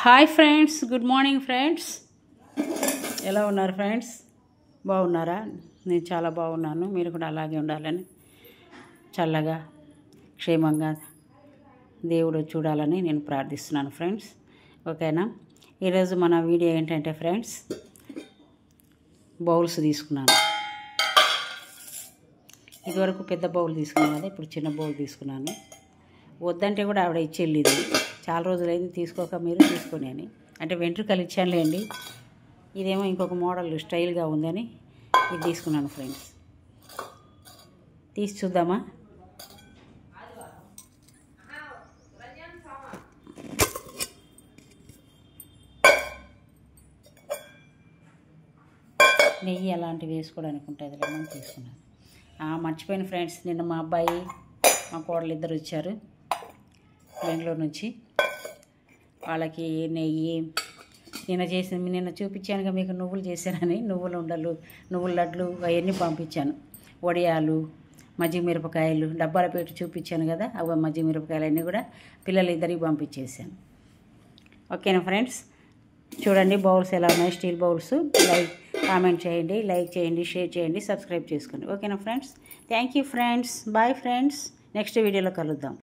Hi friends, good morning friends. ఎలా ఉన్నారు friends? బాగున్నారా? నేను చాలా బాగున్నాను. మీరు కూడా అలాగే ఉండాలని, చల్లగా క్షేమంగా దేవుడు చూడాలని నేను ప్రార్థిస్తున్నాను ఫ్రెండ్స్. ఓకేనా? ఈరోజు మన వీడియో ఏంటంటే ఫ్రెండ్స్, బౌల్స్ తీసుకున్నాను. ఇదివరకు పెద్ద బౌల్ తీసుకున్నాను కదా, ఇప్పుడు చిన్న బౌల్ తీసుకున్నాను. వద్దంటే కూడా ఆవిడ ఇచ్చేళ్ళింది. చాలా రోజులైంది తీసుకోక, మీరు తీసుకొని అని అంటే వెంట్రుకలు ఇచ్చానులేండి. ఇదేమో ఇంకొక మోడల్ స్టైల్గా ఉందని ఇది తీసుకున్నాను ఫ్రెండ్స్. తీసి చూద్దామా? నెయ్యి అలాంటివి వేసుకోవడానికి ఉంటుంది లేమని తీసుకున్నాను. మర్చిపోయిన ఫ్రెండ్స్, నిన్న మా అబ్బాయి మా కోడలు ఇద్దరు వచ్చారు బెంగళూరు నుంచి. వాళ్ళకి నెయ్యి నిన్న చూపించానుగా మీకు, నువ్వులు చేశానని. నువ్వుల ఉండలు, నువ్వుల లడ్లు అవన్నీ పంపించాను. వడియాలు, మజ్జిగ మిరపకాయలు డబ్బాల పెట్టి చూపించాను కదా, అవి మజ్జిగ మిరపకాయలు అన్నీ కూడా పిల్లలిద్దరికి పంపించేసాను. ఓకేనా ఫ్రెండ్స్? చూడండి బౌల్స్ ఎలా ఉన్నాయి, స్టీల్ బౌల్స్. కామెంట్ చేయండి, లైక్ చేయండి, షేర్ చేయండి, సబ్స్క్రైబ్ చేసుకోండి. ఓకేనా friends? Thank you friends. Bye friends. Next వీడియోలో కలుద్దాం.